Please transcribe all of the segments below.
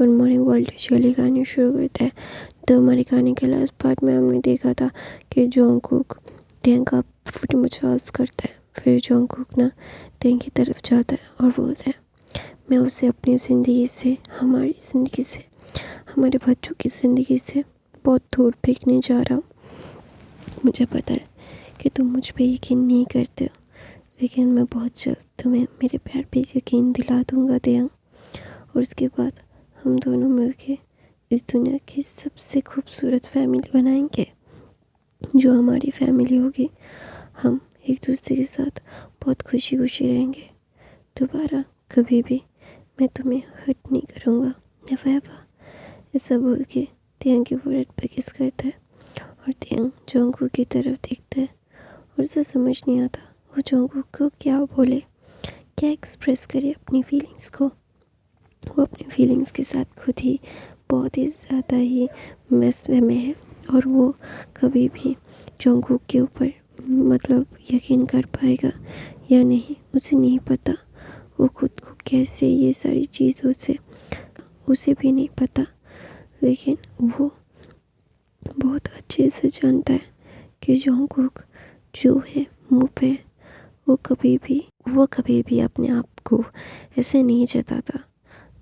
Good morning world वाली कहानी शुरू करते हैं। तो हमारी कहानी के लास्ट पार्ट में हमने देखा था कि जॉन्गकुक टेंग का फुट मसाज करता है। फिर जॉन्गकुक ना टेंग की तरफ जाता है और बोलता है, मैं उसे अपनी ज़िंदगी से, हमारी ज़िंदगी से, हमारे बच्चों की ज़िंदगी से बहुत दूर फेंकने जा रहा हूँ। मुझे पता है कि तुम मुझ पर यकीन नहीं करते हो, लेकिन मैं बहुत जल्द तुम्हें मेरे प्यार पे यकीन दिला दूँगा टेंग। और उसके बाद हम दोनों मिलके इस दुनिया की सबसे खूबसूरत फैमिली बनाएंगे, जो हमारी फैमिली होगी। हम एक दूसरे के साथ बहुत खुशी खुशी रहेंगे। दोबारा कभी भी मैं तुम्हें हर्ट नहीं करूँगा, नेवर एवर। ऐसा बोल के टेंग के फोrehead पे किस करता है और टेंग जॉन्गकुक की तरफ देखता है और उसे समझ नहीं आता वो जॉन्गकुक को क्या बोले, क्या एक्सप्रेस करे अपनी फीलिंग्स को। वो अपनी फीलिंग्स के साथ खुद ही बहुत ही ज़्यादा ही मस्त में है और वो कभी भी जॉन्गकुक के ऊपर यकीन कर पाएगा या नहीं, उसे नहीं पता। वो खुद को कैसे ये सारी चीज़ों से, उसे भी नहीं पता, लेकिन वो बहुत अच्छे से जानता है कि जॉन्गकुक जो है मुँह पे, वो कभी भी अपने आप को ऐसे नहीं जताता।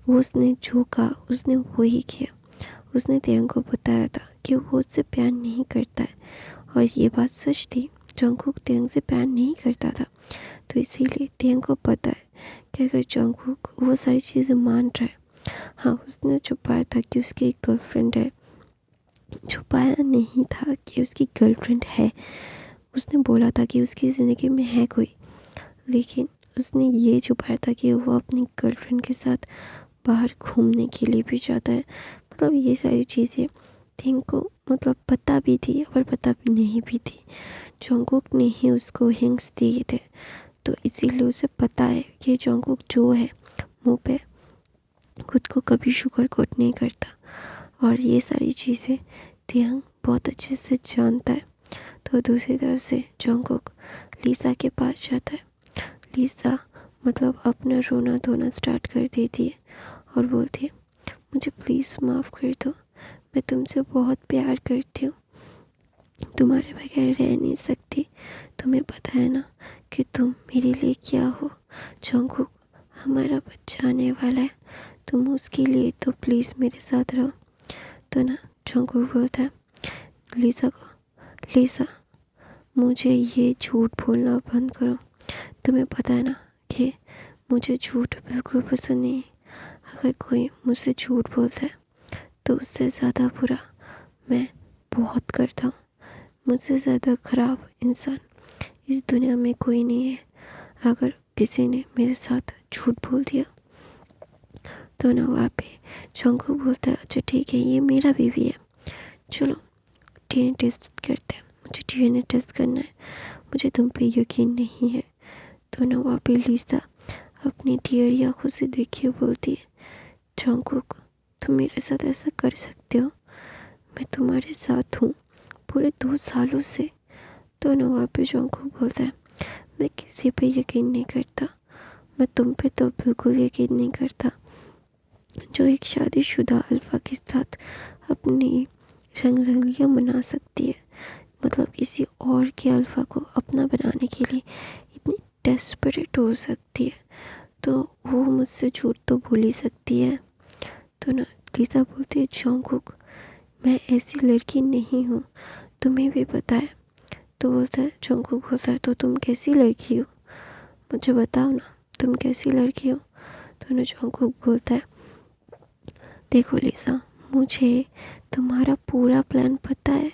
उसने जो कहा उसने वही किया। उसने टेंग को बताया था कि वो उससे प्यार नहीं करता है, और ये बात सच थी। जॉन्गकुक टेंग से प्यार नहीं करता था, तो इसीलिए टेंग को पता है कि अगर जॉन्गकुक वो सारी चीज़ें मान रहा है। हाँ, उसने छुपाया था कि उसकी एक गर्लफ्रेंड है, छुपाया नहीं था कि उसकी गर्लफ्रेंड है। उसने बोला था कि उसकी ज़िंदगी में है कोई, लेकिन उसने ये छुपाया था कि वो अपनी गर्लफ्रेंड के साथ बाहर घूमने के लिए भी जाता है। ये सारी चीज़ें टेंग को पता भी थी और पता भी नहीं भी थी। जॉन्गकुक ने ही उसको हिंट्स दिए थे, तो इसीलिए उसे पता है कि जॉन्गकुक जो है मुँह पे खुद को कभी शुगर कोट नहीं करता, और ये सारी चीज़ें टेंग बहुत अच्छे से जानता है। तो दूसरी तरफ से जॉन्गकुक लीसा के पास जाता है। लीसा अपना रोना धोना स्टार्ट कर देती है और बोलती है, मुझे प्लीज़ माफ़ कर दो, मैं तुमसे बहुत प्यार करती हूँ, तुम्हारे बगैर रह नहीं सकती। तुम्हें पता है ना कि तुम मेरे लिए क्या हो। जॉन्गकुक, हमारा बच्चा आने वाला है, तुम उसके लिए तो प्लीज़ मेरे साथ रहो। तो ना जॉन्गकुक बोलता है लीसा को, लीसा मुझे ये झूठ बोलना बंद करो। तुम्हें पता है ना कि मुझे झूठ बिल्कुल पसंद नहीं है। अगर कोई मुझसे झूठ बोलता है तो उससे ज़्यादा बुरा मैं बहुत करता हूँ। मुझसे ज़्यादा ख़राब इंसान इस दुनिया में कोई नहीं है। अगर किसी ने मेरे साथ झूठ बोल दिया तो ना वहाँ पे जॉन्गकुक बोलता है, अच्छा ठीक है, ये मेरा बेबी है, चलो डीएनए टेस्ट करते हैं, मुझे डीएनए टेस्ट करना है, मुझे तुम पे यकीन नहीं है। तो ना वहाँ पे लीसा अपनी टीयरी आँखों से देखिए बोलती है, जॉन्गकुक तुम मेरे साथ ऐसा कर सकते हो, मैं तुम्हारे साथ हूँ पूरे 2 सालों से। तो ना वहाँ पे जॉन्गकुक बोलता है, मैं किसी पे यकीन नहीं करता, मैं तुम पे तो बिल्कुल यकीन नहीं करता, जो एक शादीशुदा अल्फा के साथ अपनी रंगरलियाँ मना सकती है, किसी और के अल्फा को अपना बनाने के लिए इतनी डेस्परेट हो सकती है, तो वो मुझसे झूठ तो बोल ही सकती है। तो ना लीसा बोलती है, जॉन्गकुक मैं ऐसी लड़की नहीं हूँ, तुम्हें भी पता है। तो बोलता है, जॉन्गकुक बोलता है, तो तुम कैसी लड़की हो, मुझे बताओ ना, तुम कैसी लड़की हो। तो ना जॉन्गकुक बोलता है, देखो लीसा, मुझे तुम्हारा पूरा प्लान पता है,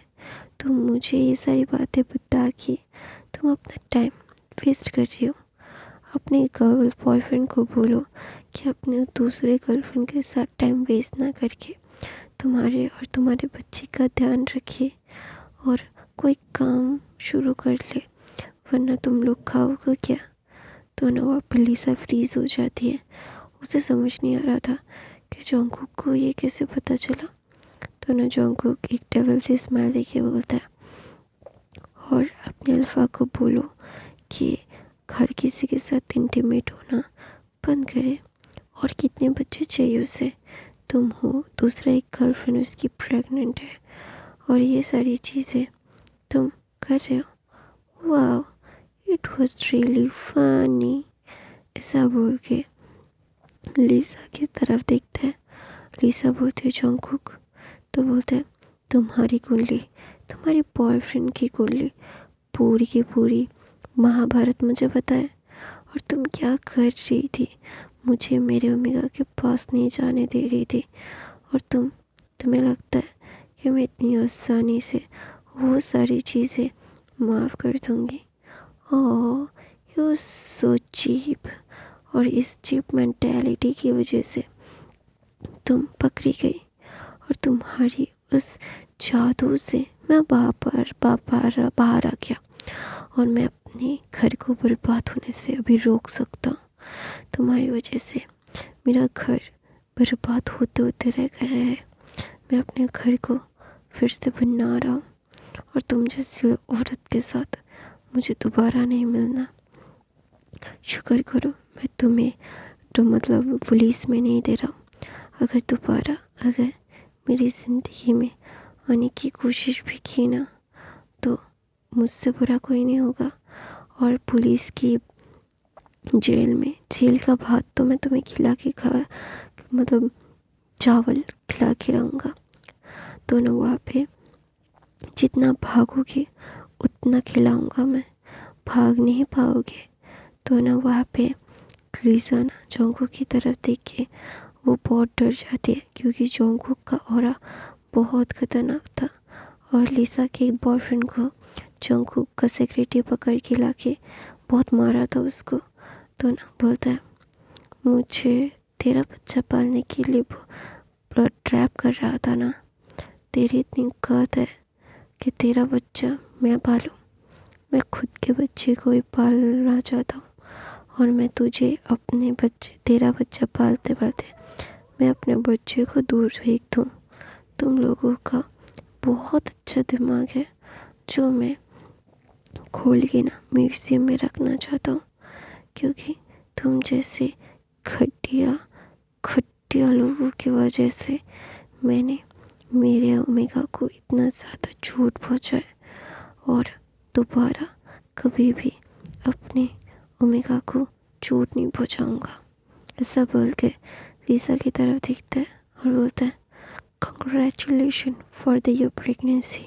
तुम मुझे ये सारी बातें बता के तुम अपना टाइम वेस्ट कर रही हो। अपने गर्ल बॉयफ्रेंड को बोलो कि अपने दूसरे गर्लफ्रेंड के साथ टाइम वेस्ट ना करके तुम्हारे और तुम्हारे बच्चे का ध्यान रखिए और कोई काम शुरू कर ले, वरना तुम लोग खाओगे क्या। तो ना वहाँ पर लीसा फ्रीज हो जाती है। उसे समझ नहीं आ रहा था कि जॉन्गकुक को ये कैसे पता चला। तो ना जॉन्गकुक एक डेविल से स्माइल देके बोलता है, और अपने अल्फा को बोलो कि हर किसी के साथ इंटीमेट होना बंद करे, और कितने बच्चे चाहिए उसे तुम हो, दूसरा एक गर्लफ्रेंड उसकी प्रेग्नेंट है और ये सारी चीज़ें तुम कर रहे हो। वाह, इट वॉज रियली फनी। ऐसा बोल के लिसा की तरफ देखता है। लिसा बोलते है जंगकुक, तो बोलते हैं तुम्हारी कुंडली, तुम्हारी बॉयफ्रेंड की कुंडली पूरी की पूरी महाभारत मुझे पता है। और तुम क्या कर रही थी, मुझे मेरे ओमेगा के पास नहीं जाने दे रही थी। और तुम्हें लगता है कि मैं इतनी आसानी से वो सारी चीज़ें माफ़ कर दूँगी। ओह, यू सो चीप। और इस चीप मेंटालिटी की वजह से तुम पकड़ी गई और तुम्हारी उस जादू से मैं बाहर आ गया और मैं अपने घर को बर्बाद होने से अभी रोक सकता हूँ। तुम्हारी वजह से मेरा घर बर्बाद होते होते रह गया है। मैं अपने घर को फिर से बना रहा हूँ और तुम जैसी औरत के साथ मुझे दोबारा नहीं मिलना। शुक्र करो मैं तुम्हें तो मतलब पुलिस में नहीं दे रहा हूँ। अगर मेरी ज़िंदगी में आने की कोशिश भी की ना, तो मुझसे बुरा कोई नहीं होगा। और पुलिस की जेल का भात तो मैं तुम्हें मतलब चावल खिला के रहूँगा। तो ना वहाँ पे जितना भागोगे उतना खिलाऊँगा मैं, भाग नहीं पाओगे। तो ना वहाँ पे लिसा ना जंगकुक की तरफ देख के वो बहुत डर जाती है, क्योंकि जंगकुक का ऑरा बहुत खतरनाक था और लिसा के बॉयफ्रेंड को जंगकुक का सेक्रेटरी पकड़ के लाके बहुत मारा था उसको। तो ना बोलता है मुझे तेरा बच्चा पालने के लिए ट्रैप कर रहा था ना, तेरी इतनी औकात है कि तेरा बच्चा मैं पालूं। मैं खुद के बच्चे को ही पालना चाहता हूँ और मैं तेरा बच्चा पालते पालते मैं अपने बच्चे को दूर फेंक दूँ। तुम लोगों का बहुत अच्छा दिमाग है जो मैं खोल के ना म्यूजियम में रखना चाहता हूँ, क्योंकि तुम जैसे घटिया लोगों की वजह से मैंने मेरे ओमेगा को इतना ज़्यादा चोट पहुँचा है और दोबारा कभी भी अपने ओमेगा को चोट नहीं पहुँचाऊँगा। ऐसा बोल के लिसा की तरफ देखता है और बोलता है congratulation for the your pregnancy.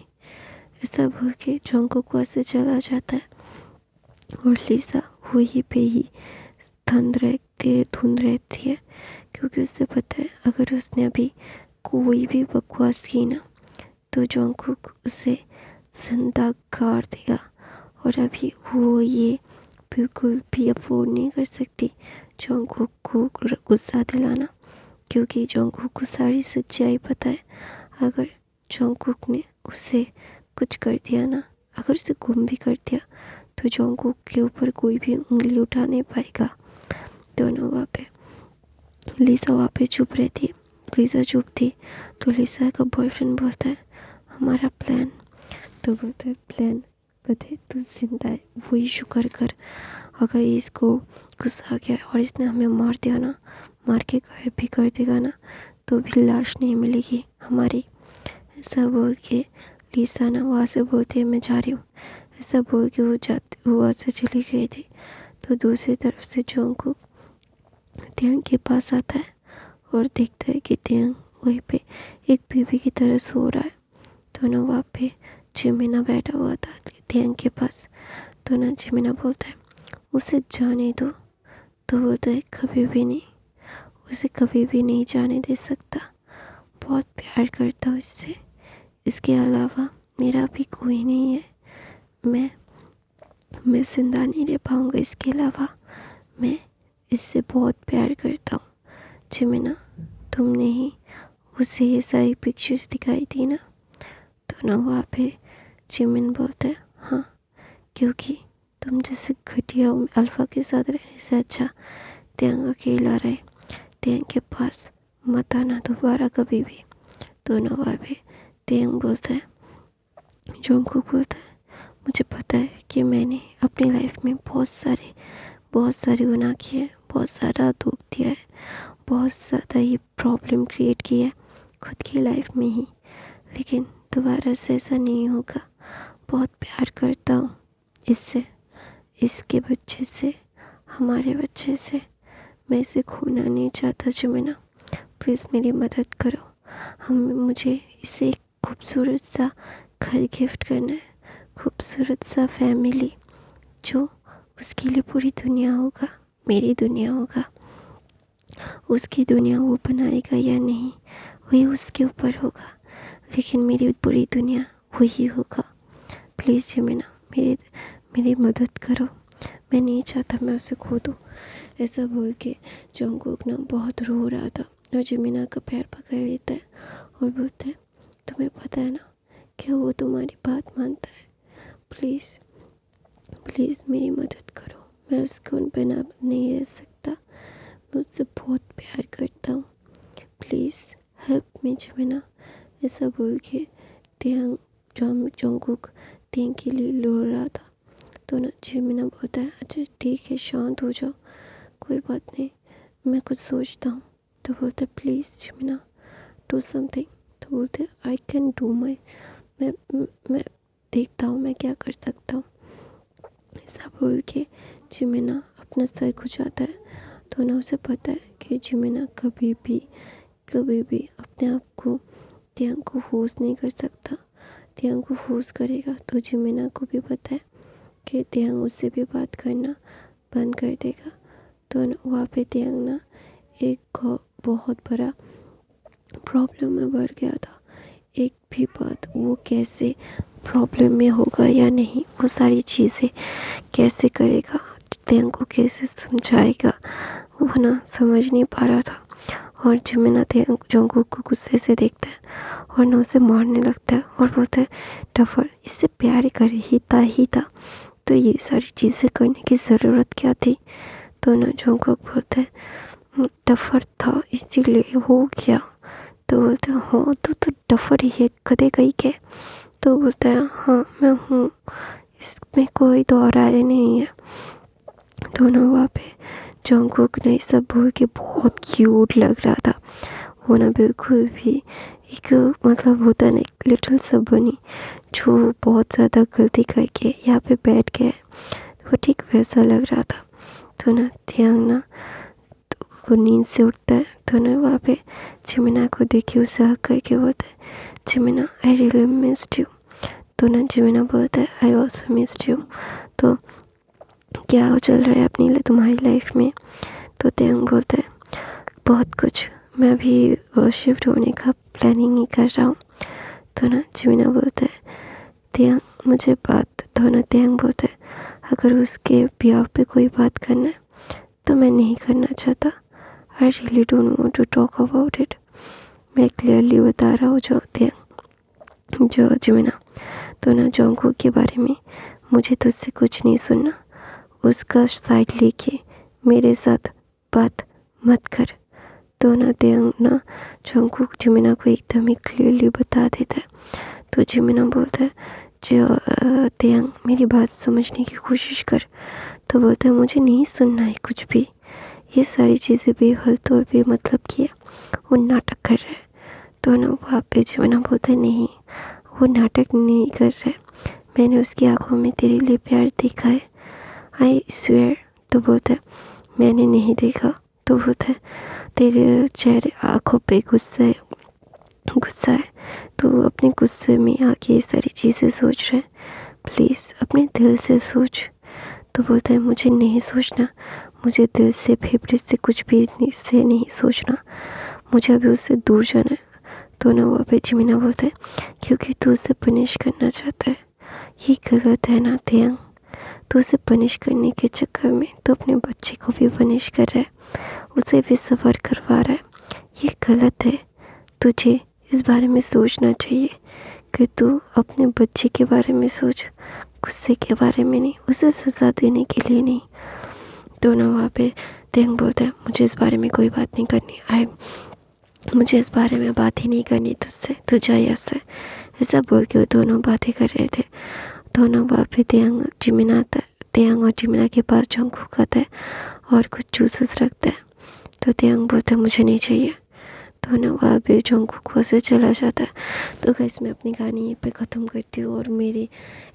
ऐसा बोल के जंगकुक वहाँ से चला जाता है और लिसा वहीं पे ही धुंध रहती है, क्योंकि उसे पता है अगर उसने अभी कोई भी बकवास की ना तो जंगकुक उसे जिंदा गाड़ देगा। और अभी वो ये बिल्कुल भी अफोर्ड नहीं कर सकती जंगकुक को गुस्सा दिलाना, क्योंकि जंगकुक को सारी सच्चाई पता है। अगर जंगकुक ने उसे कुछ कर दिया ना, अगर उसे गुम भी कर दिया, तो जंगकुक के ऊपर कोई भी उंगली उठा नहीं पाएगा। दोनों वहाँ पे लिसा वहाँ पे चुप रहती है। लिसा चुप थी तो लिसा का बॉयफ्रेंड बोलता है हमारा प्लान। तो बोलता है प्लान कथे तू जिंदा है वही शुक्र कर। अगर इसको गुस्सा आ गया और इसने हमें मार के गायब भी कर देगा ना, तो भी लाश नहीं मिलेगी हमारी। ऐसा बोल के लिसा ना वहाँ से बोलती है मैं जा रही हूँ। ऐसा बोल के वो वहाँ से चली गई थी। तो दूसरी तरफ से जंगकुक त्यांग के पास आता है और देखता है कि त्यांग वहीं पे एक बीबी की तरह सो रहा है। तो ना वहाँ पे जिमिना बैठा हुआ था त्यांग के पास। तो ना जिमिना बोलता है उसे जाने दो। तो बोलता है कभी भी नहीं, उसे कभी भी नहीं जाने दे सकता, बहुत प्यार करता हूँ इससे, इसके अलावा मेरा भी कोई नहीं है। मैं जिंदा नहीं रह पाऊँगा इसके अलावा, मैं इससे बहुत प्यार करता हूँ। जिमिना तुमने ही उसे ये सारी पिक्चर्स दिखाई थी ना। तो ना वहाँ पे जिमिन बोलता है हाँ, क्योंकि तुम जैसे घटिया अल्फा के साथ रहने से अच्छा त्यांग अकेला रहे, त्यांग के पास मत आना दोबारा कभी भी। तो ना वहाँ पे त्यांग बोलता है जंगकुक बोलता है मुझे पता है कि मैंने अपनी लाइफ में बहुत सारे गुनाह किए, बहुत सारा दुख दिया है, बहुत ज़्यादा ही प्रॉब्लम क्रिएट की है खुद की लाइफ में ही, लेकिन दोबारा से ऐसा नहीं होगा। बहुत प्यार करता हूँ इससे, इसके बच्चे से, हमारे बच्चे से। मैं इसे खोना नहीं चाहता जमीना, प्लीज़ मेरी मदद करो। मुझे इसे एक खूबसूरत सा घर गिफ्ट करना है, खूबसूरत सा फैमिली जो उसके लिए पूरी दुनिया होगा, मेरी दुनिया होगा। उसकी दुनिया वो बनाएगा या नहीं वही उसके ऊपर होगा, लेकिन मेरी पूरी दुनिया वही होगा। प्लीज़ जमीना मेरी मदद करो, मैं नहीं चाहता मैं उसे खो दूँ। ऐसा बोल के जंगकुक ना बहुत रो रहा था और जमीना का पैर पकड़ लेता है और बोलता है, तुम्हें पता है ना कि वो तुम्हारी बात मानता है, प्लीज़ मेरी मदद करो, मैं उसको बिना नहीं रह सकता, मैं उससे बहुत प्यार करता हूँ, प्लीज़ हेल्प मी जमीना। ऐसा बोल के जंगकुक तेंग के लिए रो रहा था। तो ना जमीना बोलता है, अच्छा ठीक है, शांत हो जाओ, कोई बात नहीं, मैं कुछ सोचता हूँ। तो बोलते प्लीज़ जमीना डू समथिंग। तो बोलते आई कैन डू मैं देखता हूँ मैं क्या कर सकता हूँ। ऐसा बोल के जमीना अपना सर खुजाता है। तो ना उसे पता है कि जमीना कभी भी अपने आप को तेंग को फोर्स नहीं कर सकता। तेंग को फोर्स करेगा तो जमीना को भी पता है कि तेंग उससे भी बात करना बंद कर देगा। तो वहाँ पे तेंग ना एक बहुत बड़ा प्रॉब्लम में बढ़ गया था। एक भी बात वो कैसे प्रॉब्लम में होगा या नहीं, वो सारी चीज़ें कैसे करेगा, तेंग को कैसे समझाएगा, वो ना समझ नहीं पा रहा था। और जमीना जंगकुक को गुस्से से देखता है और ना उसे मारने लगता है और बोलता है, टफर इससे प्यार कर ही था तो ये सारी चीज़ें करने की ज़रूरत क्या थी। तो ना जंगकुक बोलता है, टफर था इसीलिए हो गया। तो बोलता है, हाँ तू तो टफर ही है, गधे कहीं के। तो बोलता है, हाँ मैं हूँ, इसमें कोई दो राय नहीं है। दोनों वहाँ पे जंगकुक ने सब बोल के बहुत क्यूट लग रहा था। वो ना बिल्कुल भी एक मतलब होता ना एक लिटिल सा बनी जो बहुत ज़्यादा गलती करके यहाँ पे बैठ गया है, वो ठीक वैसा लग रहा था। तो ना तेंग ना तो नींद से उठता है। तो ना वहाँ पे जमीना को देखे उसे हक करके बोलता है, जमीना आई रियली मिस्ड यू। तो ना जमीना बोलता है, आई ऑल्सो मिस्ड यू। तो क्या चल रहा है अपनी तुम्हारी लाइफ में। तो तेंग बोलता है, बहुत कुछ, मैं भी शिफ्ट होने का प्लानिंग ही कर रहा हूँ। तो ना जमीना बोलता है, तेंग मुझे बात। तो ना तेंग बोलता है, अगर उसके ब्याह पे कोई बात करना है तो मैं नहीं करना चाहता। I really don't want to talk about it. मैं क्लियरली बता रहा हूँ जो जमीना। तो ना जंगकुक के बारे में मुझे तुझसे कुछ नहीं सुनना, उसका साइड लेके मेरे साथ बात मत कर। तो ना तेंग ना जंगकुक जमीना को एकदम ही क्लियरली बता देता है। तो जमीना बोलता है, तेंग मेरी बात समझने की कोशिश कर। तो बोलता है, मुझे नहीं सुनना है कुछ भी, ये सारी चीज़ें बेहद और बेमतलब की है, वो नाटक कर रहा है। तो ना वहाँ पे जमीना बोलता है, नहीं वो नाटक नहीं कर रहा है, मैंने उसकी आंखों में तेरे लिए प्यार देखा है, आई स्वेयर। तो बोलता है, मैंने नहीं देखा। तो बोलता है, तेरे चेहरे आँखों पे गुस्सा है, तो अपने गुस्से में आके ये सारी चीज़ें सोच रहे हैं, प्लीज़ अपने दिल से सोच। तो बोलता है, मुझे नहीं सोचना, मुझे दिल से फेफड़े से कुछ भी नहीं सोचना, मुझे अभी उससे दूर जाना है। तो ना वहाँ पे जमीना बोलता है, क्योंकि तू उसे पनिश करना चाहता है, ये गलत है ना तेंग। तो उसे पनिश करने के चक्कर में तो अपने बच्चे को भी पनिश कर रहा है, उसे भी सफ़र करवा रहा है, ये गलत है। तुझे इस बारे में सोचना चाहिए कि तू अपने बच्चे के बारे में सोच, गुस्से के बारे में नहीं, उसे सज़ा देने के लिए नहीं। तो ना वहाँ पे तेंग बोलता है, मुझे इस बारे में कोई बात नहीं करनी, मुझे इस बारे में बात ही नहीं करनी तुझसे, तू जा यहाँ से। ऐसा बोल के वो दोनों बातें कर रहे थे। दोनों वहाँ पे तेंग और जमीना के पास जंगकुक आता है और कुछ जूसेस रखता है। तो त्यांग बोलता मुझे नहीं चाहिए। तो ना वहाँ पे जंगकुक वहाँ से चला जाता है। तो गाइस मैं अपनी कहानी यहीं पे ख़त्म करती हूँ और मेरी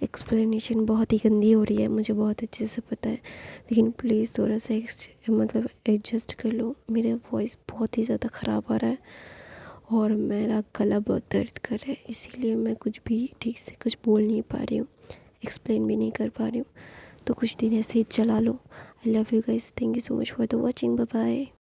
एक्सप्लेनेशन बहुत ही गंदी हो रही है, मुझे बहुत अच्छे से पता है, लेकिन प्लीज़ थोड़ा सा मतलब एडजस्ट कर लो। मेरा वॉइस बहुत ही ज़्यादा ख़राब आ रहा है और मेरा गला बहुत दर्द कर रहा है, इसीलिए मैं कुछ भी ठीक से कुछ बोल नहीं पा रही हूँ, एक्सप्लेन भी नहीं कर पा रही हूँ। तो कुछ दिन ऐसे ही चला लो। I love you guys, thank you so much for the watching, bye bye.